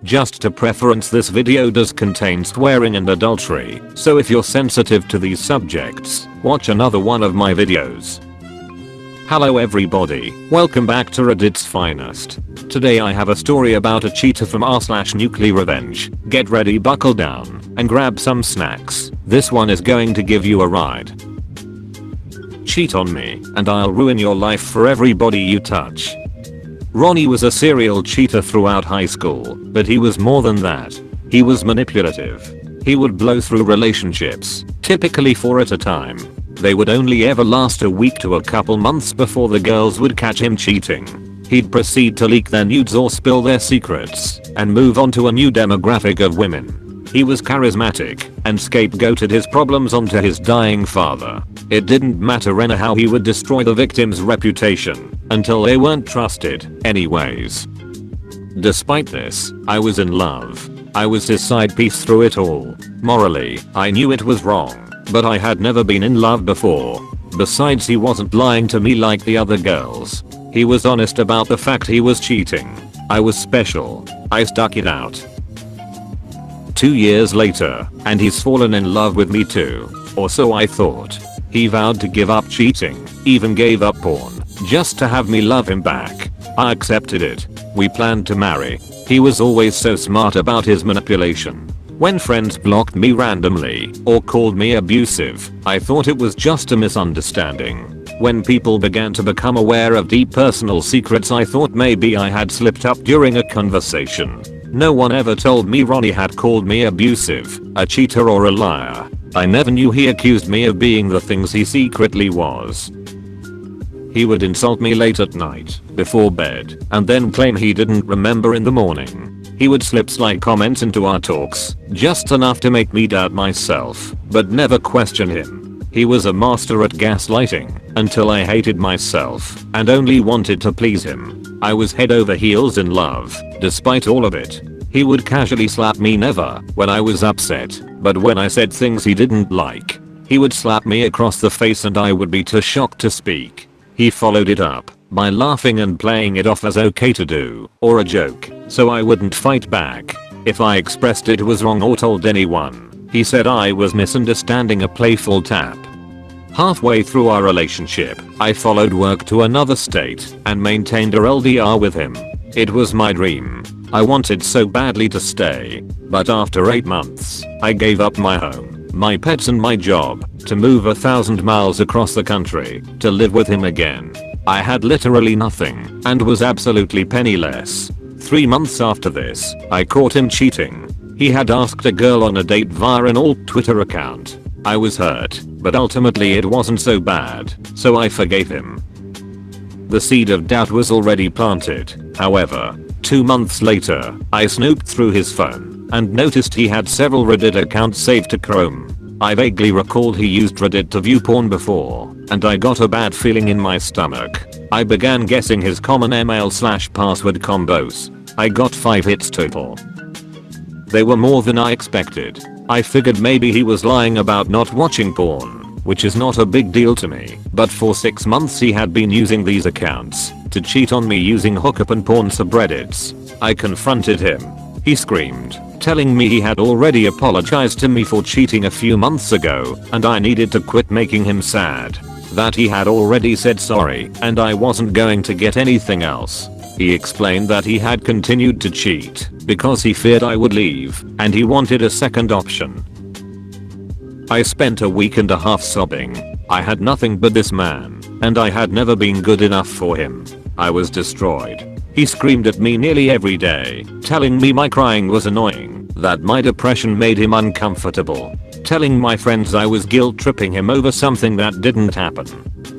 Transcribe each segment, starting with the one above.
Just to preference, this video does contain swearing and adultery, so if you're sensitive to these subjects, watch another one of my videos. Hello everybody, welcome back to Reddit's finest. Today I have a story about a cheater from r/NuclearRevenge. Get ready, buckle down, and grab some snacks. This one is going to give you a ride. Cheat on me, and I'll ruin your life for everybody you touch. Ronnie was a serial cheater throughout high school, but he was more than that. He was manipulative. He would blow through relationships, typically 4 at a time. They would only ever last a week to a couple months before the girls would catch him cheating. He'd proceed to leak their nudes or spill their secrets, and move on to a new demographic of women. He was charismatic, and scapegoated his problems onto his dying father. It didn't matter how he would destroy the victim's reputation, until they weren't trusted, anyways. Despite this, I was in love. I was his side piece through it all. Morally, I knew it was wrong, but I had never been in love before. Besides, he wasn't lying to me like the other girls. He was honest about the fact he was cheating. I was special. I stuck it out. 2 years later, and he's fallen in love with me too. Or so I thought. He vowed to give up cheating, even gave up porn, just to have me love him back. I accepted it. We planned to marry. He was always so smart about his manipulation. When friends blocked me randomly, or called me abusive, I thought it was just a misunderstanding. When people began to become aware of deep personal secrets, I thought maybe I had slipped up during a conversation. No one ever told me Ronnie had called me abusive, a cheater or a liar. I never knew he accused me of being the things he secretly was. He would insult me late at night, before bed, and then claim he didn't remember in the morning. He would slip sly comments into our talks, just enough to make me doubt myself, but never question him. He was a master at gaslighting, until I hated myself, and only wanted to please him. I was head over heels in love, despite all of it. He would casually slap me, never when I was upset, but when I said things he didn't like. He would slap me across the face and I would be too shocked to speak. He followed it up by laughing and playing it off as okay to do, or a joke, so I wouldn't fight back. If I expressed it was wrong or told anyone, he said I was misunderstanding a playful tap. Halfway through our relationship, I followed work to another state and maintained a LDR with him. It was my dream. I wanted so badly to stay, but after 8 months, I gave up my home, my pets and my job, to move 1,000 miles across the country, to live with him again. I had literally nothing, and was absolutely penniless. 3 months after this, I caught him cheating. He had asked a girl on a date via an alt Twitter account. I was hurt, but ultimately it wasn't so bad, so I forgave him. The seed of doubt was already planted, however. 2 months later, I snooped through his phone, and noticed he had several Reddit accounts saved to Chrome. I vaguely recalled he used Reddit to view porn before, and I got a bad feeling in my stomach. I began guessing his common email/password combos. I got 5 hits total. They were more than I expected. I figured maybe he was lying about not watching porn, which is not a big deal to me, but for 6 months he had been using these accounts to cheat on me using hookup and porn subreddits. I confronted him. He screamed, telling me he had already apologized to me for cheating a few months ago, and I needed to quit making him sad. That he had already said sorry, and I wasn't going to get anything else. He explained that he had continued to cheat because he feared I would leave, and he wanted a second option. I spent a week and a half sobbing. I had nothing but this man, and I had never been good enough for him. I was destroyed. He screamed at me nearly every day, telling me my crying was annoying, that my depression made him uncomfortable, telling my friends I was guilt tripping him over something that didn't happen.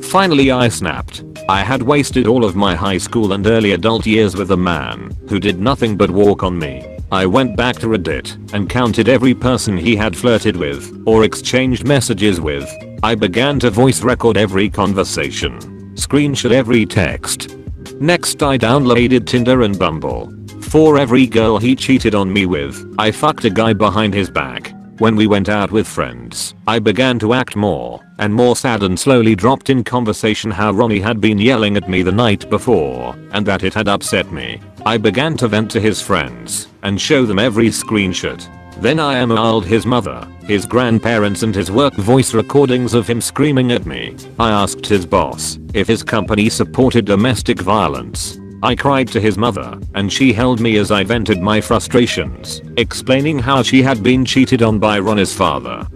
Finally I snapped. I had wasted all of my high school and early adult years with a man who did nothing but walk on me. I went back to Reddit and counted every person he had flirted with or exchanged messages with. I began to voice record every conversation, screenshot every text. Next I downloaded Tinder and Bumble. For every girl he cheated on me with, I fucked a guy behind his back. When we went out with friends, I began to act more and more sad and slowly dropped in conversation how Ronnie had been yelling at me the night before and that it had upset me. I began to vent to his friends and show them every screenshot. Then I emailed his mother, his grandparents and his work voice recordings of him screaming at me. I asked his boss if his company supported domestic violence. I cried to his mother and she held me as I vented my frustrations, explaining how she had been cheated on by Ronnie's father.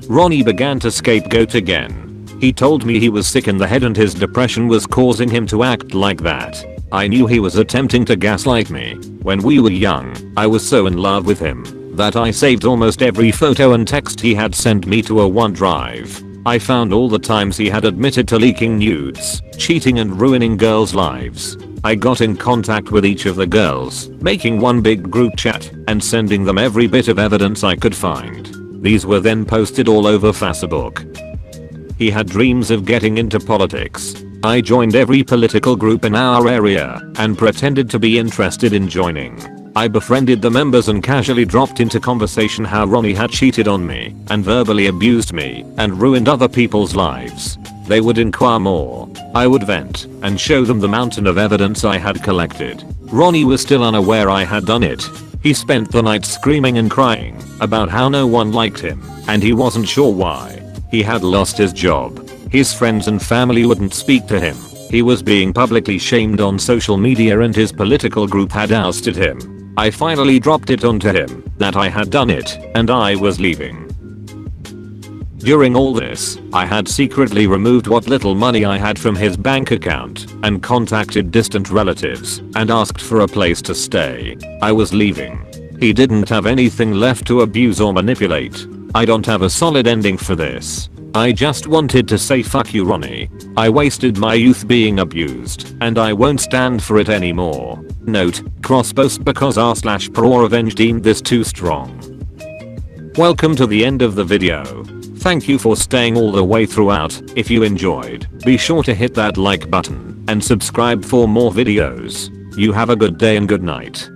Ronnie began to scapegoat again. He told me he was sick in the head and his depression was causing him to act like that. I knew he was attempting to gaslight me. When we were young, I was so in love with him that I saved almost every photo and text he had sent me to a OneDrive. I found all the times he had admitted to leaking nudes, cheating and ruining girls' lives. I got in contact with each of the girls, making one big group chat and sending them every bit of evidence I could find. These were then posted all over Facebook. He had dreams of getting into politics. I joined every political group in our area and pretended to be interested in joining. I befriended the members and casually dropped into conversation how Ronnie had cheated on me and verbally abused me and ruined other people's lives. They would inquire more. I would vent and show them the mountain of evidence I had collected. Ronnie was still unaware I had done it. He spent the night screaming and crying about how no one liked him and he wasn't sure why. He had lost his job. His friends and family wouldn't speak to him. He was being publicly shamed on social media and his political group had ousted him. I finally dropped it onto him that I had done it and I was leaving. During all this, I had secretly removed what little money I had from his bank account and contacted distant relatives and asked for a place to stay. I was leaving. He didn't have anything left to abuse or manipulate. I don't have a solid ending for this. I just wanted to say fuck you Ronnie. I wasted my youth being abused and I won't stand for it anymore. Note, crosspost because r/NuclearRevenge deemed this too strong. Welcome to the end of the video. Thank you for staying all the way throughout. If you enjoyed, be sure to hit that like button and subscribe for more videos. You have a good day and good night.